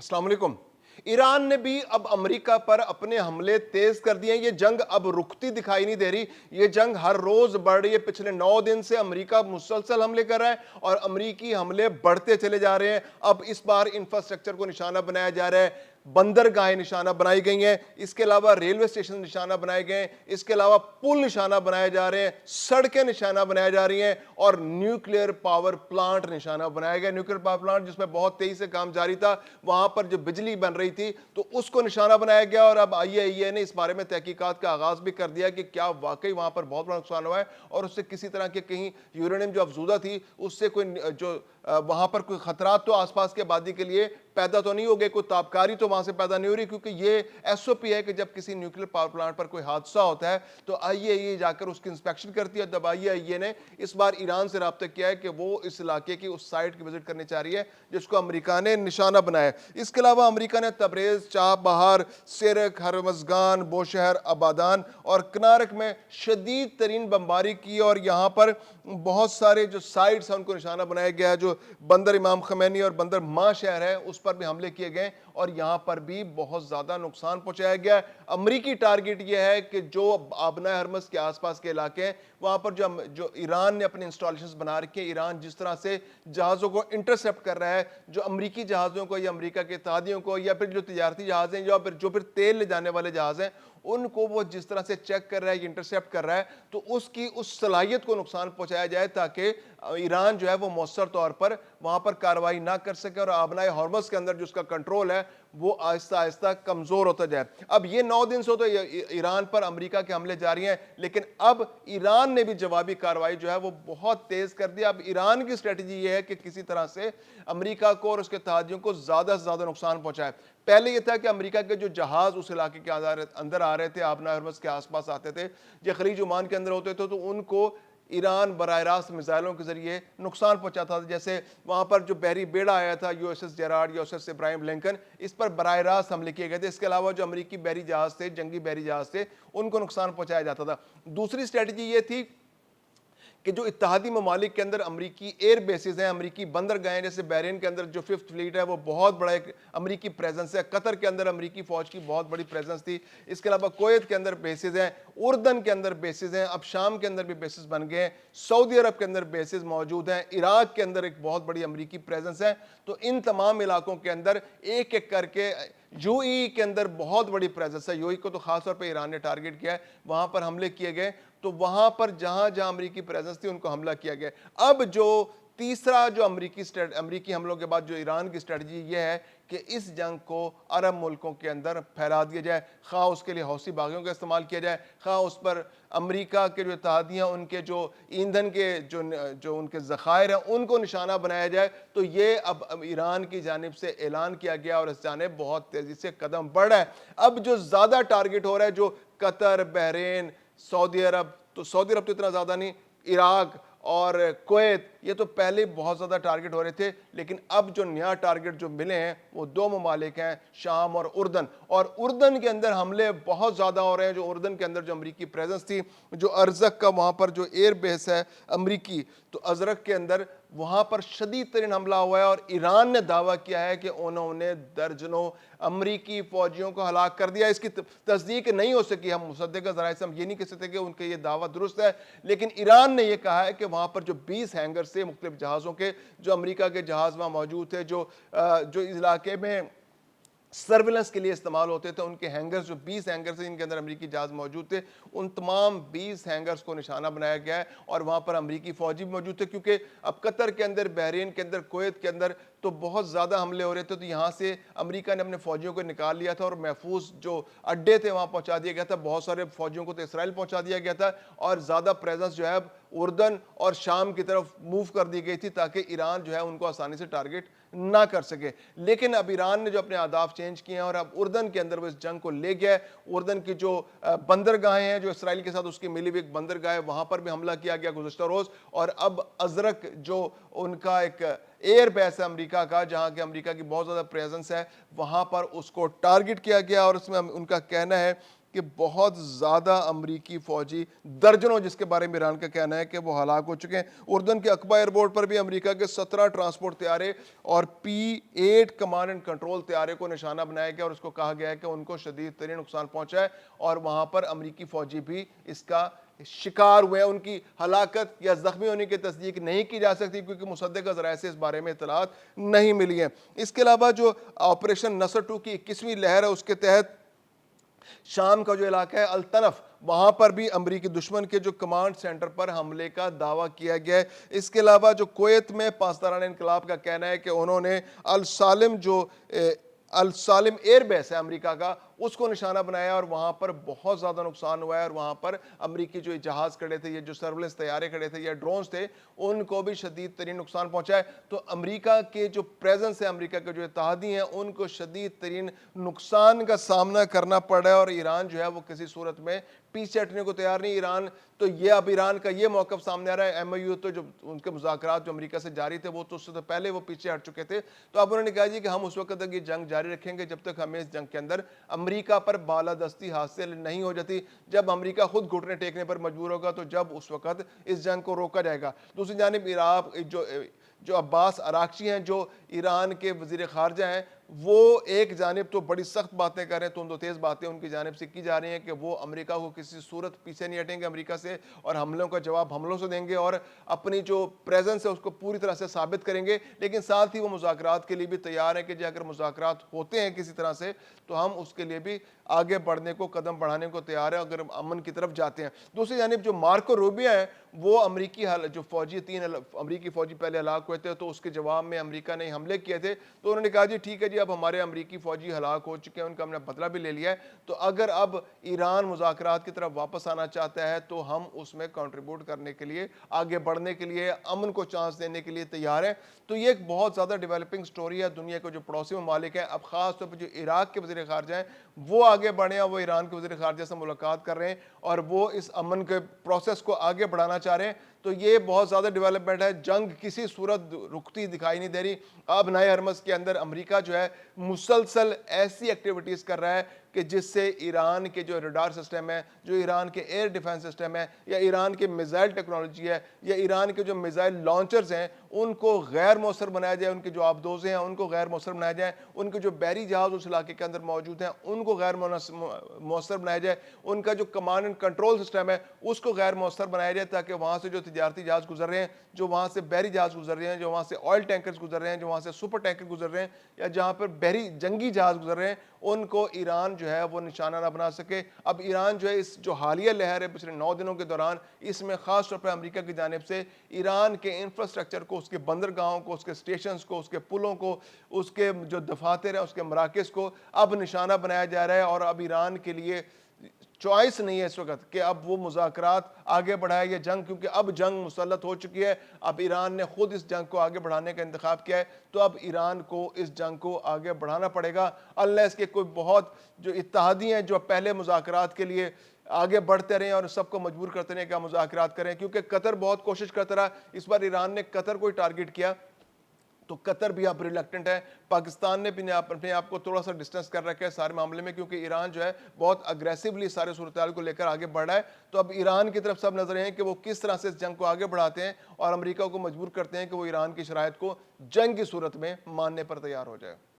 अस्सलाम वालेकुम। ईरान ने भी अब अमेरिका पर अपने हमले तेज कर दिए हैं। ये जंग अब रुकती दिखाई नहीं दे रही। ये जंग हर रोज बढ़ रही है। पिछले 9 दिन से अमेरिका मुसलसल हमले कर रहा है और अमेरिकी हमले बढ़ते चले जा रहे हैं। अब इस बार इंफ्रास्ट्रक्चर को निशाना बनाया जा रहा है, बंदरगाहें निशाना बनाई गई हैं, इसके अलावा रेलवे स्टेशन निशाना बनाए गए हैं, इसके अलावा पुल निशाना बनाए जा रहे हैं, सड़कें निशाना बनाई जा रही हैं और न्यूक्लियर पावर प्लांट निशाना बनाया गया। न्यूक्लियर पावर प्लांट जिसमें बहुत तेजी से काम जारी था, वहां पर जो बिजली बन रही थी तो उसको निशाना बनाया गया और अब आईएईए ने इस बारे में तहकीकात का आगाज भी कर दिया कि क्या वाकई वहां पर बहुत बड़ा नुकसान हुआ है और उससे किसी तरह के कहीं यूरेनियम जो अफजूदा थी उससे कोई जो वहां पर कोई खतरात तो आसपास के आबादी के लिए पैदा तो नहीं हो गए, कोई ताबकारी तो वहां से पैदा नहीं हो रही, क्योंकि ये एसओपी है कि जब किसी न्यूक्लियर पावर प्लांट पर कोई हादसा होता है तो आईएईए जाकर उसकी इंस्पेक्शन करती है। जब आईएईए ने इस बार ईरान से राब्ता किया है कि वो इस इलाके की उस साइट की विजिट करनी चाह रही है जिसको अमेरिका ने निशाना बनाया। इसके अलावा अमेरिका ने तबरेज, चाबहार, सिरक, हरमजगान, बोशहर, अबादान और कनारक में शदीद तरीन बमबारी की और यहाँ पर बहुत सारे जो साइट्स हैं उनको निशाना बनाया गया है। जो बंदर इमाम खमैनी और बंदर मां शहर है उस पर भी हमले किए गए और यहां पर भी बहुत ज्यादा नुकसान पहुंचाया गया। अमेरिकी टारगेट यह है कि जो आबना हरमस के आसपास के इलाके हैं वहां पर जो ईरान ने अपने इंस्टॉलेशंस बना रखे हैं, ईरान जिस तरह से जहाजों को इंटरसेप्ट कर रहा है, जो अमेरिकी जहाजों को या अमेरिका के इत्तेहादियों को या फिर जो तिजारती जहाज हैं जो फिर तेल ले जाने वाले जहाज हैं उनको वो जिस तरह से चेक कर रहा है, इंटरसेप्ट कर रहा है, तो उसकी उस सलाहियत को नुकसान पहुंचाया जाए ताकि ईरान जो है वो मौसर तौर पर वहां पर कार्रवाई ना कर सके और आबनाए हॉर्मस के अंदर जो उसका कंट्रोल है वो आहिस्ता आहिस्ता कमजोर होता जाए। अब ये 9 दिन से तो ईरान पर अमेरिका के हमले जारी हैं, लेकिन अब ईरान ने भी जवाबी कार्रवाई जो है वो बहुत तेज कर दिया। अब ईरान की स्ट्रेटजी ये है कि किसी तरह से अमेरिका को और उसके इत्तेहादियों को ज्यादा से ज्यादा नुकसान पहुंचाए। पहले ये था कि अमेरिका के जो जहाज उस इलाके के अंदर आ रहे थे, आबना हरमस के आसपास आते थे, जो खलीज ओमान के अंदर होते थे, तो उनको ईरान बराह रास्त मिसाइलों के जरिए नुकसान पहुंचाता था। जैसे वहां पर जो बहरी बेड़ा आया था यूएसएस जेरार्ड, यूएसएस इब्राहिम लिंकन, इस पर बराह रास्त हमले किए गए थे। इसके अलावा जो अमेरिकी बहरी जहाज थे, जंगी बहरी जहाज थे, उनको नुकसान पहुंचाया जाता था। दूसरी स्ट्रेटजी ये थी कि जो इत्तेहादी ममालिक के अंदर अमरीकी एयर बेसिस हैं, अमरीकी बंदरगाहें, जैसे बहरीन के अंदर जो 5th फ्लीट है वो बहुत बड़ा एक अमरीकी प्रेजेंस है, कतर के अंदर अमरीकी फौज की बहुत बड़ी प्रेजेंस थी, इसके अलावा कुवैत के अंदर बेसिस हैं, उर्दन के अंदर बेसिस हैं, अब शाम के अंदर भी बेसिस बन गए हैं, सऊदी अरब के अंदर बेसिस मौजूद हैं, इराक के अंदर एक बहुत बड़ी अमरीकी प्रेजेंस है। तो इन तमाम इलाकों के अंदर एक एक करके यूएई के अंदर बहुत बड़ी प्रेजेंस है। यूएई को तो खासतौर पर ईरान ने टारगेट किया है, वहां पर हमले किए गए, तो वहां पर जहां जहां अमेरिकी प्रेजेंस थी उनको हमला किया गया। अब जो तीसरा जो अमेरिकी हमलों के बाद जो ईरान की स्ट्रेटजी ये है कि इस जंग को अरब मुल्कों के अंदर फैला दिया जाए, खा उसके लिए हौसी बागियों का इस्तेमाल किया जाए, खा उस पर अमेरिका के जो इत्तेहादियाँ उनके जो ईंधन के जो उनके ज़खायर हैं उनको निशाना बनाया जाए। तो ये अब ईरान की जानिब से ऐलान किया गया और इस जानिब बहुत तेज़ी से कदम बढ़ रहा है। अब जो ज़्यादा टारगेट हो रहा है, जो कतर, बहरीन, सऊदी अरब, तो सऊदी अरब तो इतना ज़्यादा नहीं, इराक और कुवैत, ये तो पहले बहुत ज़्यादा टारगेट हो रहे थे, लेकिन अब जो नया टारगेट जो मिले हैं वो 2 ममालिक हैं, शाम और उर्दन। और उर्दन के अंदर हमले बहुत ज़्यादा हो रहे हैं। जो उर्दन के अंदर जो अमरीकी प्रेजेंस थी, जो अरजक का वहाँ पर जो एयर बेस है अमरीकी, तो अजरक के अंदर वहाँ पर शदीद तरीन हमला हुआ है और ईरान ने दावा किया है कि उन्होंने दर्जनों अमरीकी फौजियों को हलाक कर दिया। इसकी तस्दीक नहीं हो सकी, हम मुसद्दिक़ ज़राए से हम ये नहीं कह सकते कि उनके ये दावा दुरुस्त है, लेकिन ईरान ने यह कहा है कि वहाँ पर जो 20 हैंगर से मुख्तलिफ जहाज़ों के, जो अमेरिका के जहाज़ वहाँ मौजूद थे, जो इस इलाके में सर्विलेंस के लिए इस्तेमाल होते थे, उनके हैंगर्स, जो 20 हैंगर्स हैं इनके अंदर अमरीकी जहाज मौजूद थे, उन तमाम 20 हैंगर्स को निशाना बनाया गया है और वहाँ पर अमरीकी फौजी भी मौजूद थे। क्योंकि अब कतर के अंदर, बहरीन के अंदर, कुवैत के अंदर तो बहुत ज़्यादा हमले हो रहे थे, तो यहाँ से अमेरिका ने अपने फौजियों को निकाल लिया था और महफूज जो अड्डे थे वहाँ पहुँचा दिया गया था। बहुत सारे फौजियों को तो इसराइल पहुँचा दिया गया था और ज़्यादा प्रेजेंस जो है उर्दन और शाम की तरफ मूव कर दी गई थी ताकि ईरान जो है उनको आसानी से टारगेट ना कर सके। लेकिन अब ईरान ने जो अपने आदाफ चेंज किए हैं और अब उर्दन के अंदर वो इस जंग को ले गया है। उर्दन की जो बंदरगाहें हैं, जो इसराइल के साथ उसकी मिली हुई एक बंदरगाह है, वहां पर भी हमला किया गया गुज़श्ता रोज। और अब अजरक जो उनका एक एयर बेस है अमेरिका का, जहां के अमेरिका की बहुत ज्यादा प्रेजेंस है, वहां पर उसको टारगेट किया गया और उसमें उनका कहना है کہ بہت زیادہ امریکی فوجی درجنوں جس کے بارے میں ایران کا کہنا ہے کہ وہ ہلاک ہو چکے ہیں۔ اردن کے عقبہ ایئرپورٹ پر بھی امریکہ کے 17 ٹرانسپورٹ طیارے اور P-8 کمانڈ اینڈ کنٹرول طیارے کو نشانہ بنایا گیا اور اس کو کہا گیا ہے کہ ان کو شدید ترین نقصان پہنچا ہے اور وہاں پر امریکی فوجی بھی اس کا شکار ہوئے ہیں۔ ان کی ہلاکت یا زخمی ہونے کی تصدیق نہیں کی جا سکتی کیونکہ مصدقہ ذرائع سے اس بارے میں اطلاعات نہیں ملی ہیں۔ اس کے علاوہ جو آپریشن نصر 2 کی 21ویں لہر ہے اس کے تحت شام کا جو علاقہ ہے الطنف، وہاں پر بھی امریکی دشمن کے جو کمانڈ سینٹر پر حملے کا دعویٰ کیا گیا ہے۔ اس کے علاوہ جو کویت میں پاسداران انقلاب کا کہنا ہے کہ انہوں نے السالم ایئر بیس ہے امریکہ کا، اس کو نشانہ بنایا اور وہاں پر بہت زیادہ نقصان ہوا ہے اور وہاں پر امریکی جو جہاز کھڑے تھے، یہ جو سرویلنس طیارے کھڑے تھے یا ڈرونز تھے، ان کو بھی شدید ترین نقصان پہنچا ہے۔ تو امریکہ کے جو پریزنس ہے، امریکہ کے جو اتحادی ہیں، ان کو شدید ترین نقصان کا سامنا کرنا پڑ رہا ہے اور ایران جو ہے وہ کسی صورت میں پیچھے ہٹنے کو تیار نہیں۔ ایران تو اب ایران کا یہ موقف سامنے آ رہا ہے، MOU تو جو ان کے مذاکرات جو امریکہ سے جاری تھے وہ تو اس سے پہلے وہ پیچھے ہٹ چکے تھے، تو اب انہوں نے کہا کہ ہم اس وقت تک یہ جنگ جاری رکھیں گے جب تک ہمیں اس جنگ کے اندر امریکہ پر بالادستی حاصل نہیں ہو جاتی۔ جب امریکہ خود گھٹنے ٹیکنے پر مجبور ہوگا تو جب اس وقت اس جنگ کو روکا جائے گا۔ دوسری جانب جو عباس عراقچی ہیں، جو ایران کے وزیر خارجہ ہیں، وہ ایک جانب تو بڑی سخت باتیں کر رہے ہیں، تند و تیز باتیں ان کی جانب سے کی جا رہی ہیں کہ وہ امریکہ کو کسی صورت پیچھے نہیں ہٹیں گے امریکہ سے اور حملوں کا جواب حملوں سے دیں گے اور اپنی جو پریزنس ہے اس کو پوری طرح سے ثابت کریں گے، لیکن ساتھ ہی وہ مذاکرات کے لیے بھی تیار ہیں کہ جی اگر مذاکرات ہوتے ہیں کسی طرح سے تو ہم اس کے لیے بھی آگے بڑھنے کو، قدم بڑھانے کو تیار ہیں اگر امن کی طرف جاتے ہیں۔ دوسری جانب جو مارکو روبیو ہیں، وہ امریکی جو فوجی 3 امریکی فوجی پہلے ہلاک ہوئے تھے تو اس کے جواب میں امریکہ نے حملے کیے تھے، تو انہوں نے کہا جی ٹھیک ہے جی اب ہمارے امریکی فوجی ہلاک ہو چکے ہیں، ان کا ہم نے بدلہ بھی لے لیا ہے، تو اگر اب ایران مذاکرات کی طرف واپس آنا چاہتا ہے تو ہم اس میں کنٹریبیوٹ کرنے کے لیے، آگے بڑھنے کے لیے، امن کو چانس دینے کے لیے تیار ہیں۔ تو یہ ایک بہت زیادہ ڈیولپنگ سٹوری ہے۔ دنیا کے جو پڑوسی ممالک ہیں، اب خاص طور پر جو عراق کے وزیر خارجہ ہیں، وہ آگے بڑھے ہیں، وہ ایران کے وزیر خارجہ سے ملاقات کر رہے ہیں اور وہ اس امن کے پروسیس کو آگے بڑھانا چاہ رہے ہیں۔ تو یہ بہت زیادہ ڈیولپمنٹ ہے۔ جنگ کسی صورت رکتی دکھائی نہیں دے رہی۔ اب نئے ہرمز کے اندر امریکہ جو ہے مسلسل ایسی ایکٹیویٹیز کر رہا ہے کہ جس سے ایران کے جو ریڈار سسٹم ہے، جو ایران کے ایئر ڈیفنس سسٹم ہے، یا ایران کے میزائل ٹیکنالوجی ہے، یا ایران کے جو میزائل لانچرز ہیں، ان کو غیر مؤثر بنایا جائے، ان کے جو آبدوزیں ہیں ان کو غیر مؤثر بنایا جائے، ان کے جو بحری جہاز اس علاقے کے اندر موجود ہیں ان کو غیر مؤثر بنایا جائے، ان کا جو کمانڈ اینڈ کنٹرول سسٹم ہے اس کو غیر مؤثر بنایا جائے، تاکہ وہاں سے جو تجارتی جہاز گزر رہے ہیں، جو وہاں سے بحری جہاز گزر رہے ہیں، جو وہاں سے آئل ٹینکرز گزر رہے ہیں، جو وہاں سے سپر ٹینکر گزر رہے ہیں، یا جہاں پر بحری جنگی جہاز گزر رہے ہیں، ان کو ایران جو ہے وہ نشانہ نہ بنا سکے۔ اب ایران جو ہے اس جو حالیہ لہر ہے پچھلے 9 دنوں کے دوران، اس میں خاص طور پر امریکہ کی جانب سے ایران کے انفراسٹرکچر کو، اس کے بندرگاہوں کو، اس کے اسٹیشنز کو، اس کے پلوں کو، اس کے جو دفاتر ہیں، اس کے مراکز کو اب نشانہ بنایا جا رہا ہے اور اب ایران کے لیے چوائس نہیں ہے اس وقت کہ اب وہ مذاکرات آگے بڑھائے یا جنگ، کیونکہ اب جنگ مسلط ہو چکی ہے۔ اب ایران نے خود اس جنگ کو آگے بڑھانے کا انتخاب کیا ہے، تو اب ایران کو اس جنگ کو آگے بڑھانا پڑے گا، اللہ اس کے کوئی بہت جو اتحادی ہیں جو پہلے مذاکرات کے لیے آگے بڑھتے رہے اور سب کو مجبور کرتے رہے کہ ہم مذاکرات کریں، کیونکہ قطر بہت کوشش کرتا رہا۔ اس بار ایران نے قطر کو ٹارگٹ کیا تو قطر بھی اب ریلیکٹنٹ ہے۔ پاکستان نے بھی اپنے آپ کو تھوڑا سا ڈسٹنس کر رکھا ہے سارے معاملے میں، کیونکہ ایران جو ہے بہت اگریسولی سارے صورتحال کو لے کر آگے بڑھ رہا ہے۔ تو اب ایران کی طرف سب نظر ہیں کہ وہ کس طرح سے اس جنگ کو آگے بڑھاتے ہیں اور امریکہ کو مجبور کرتے ہیں کہ وہ ایران کی شرائط کو جنگ کی صورت میں ماننے پر تیار ہو جائے۔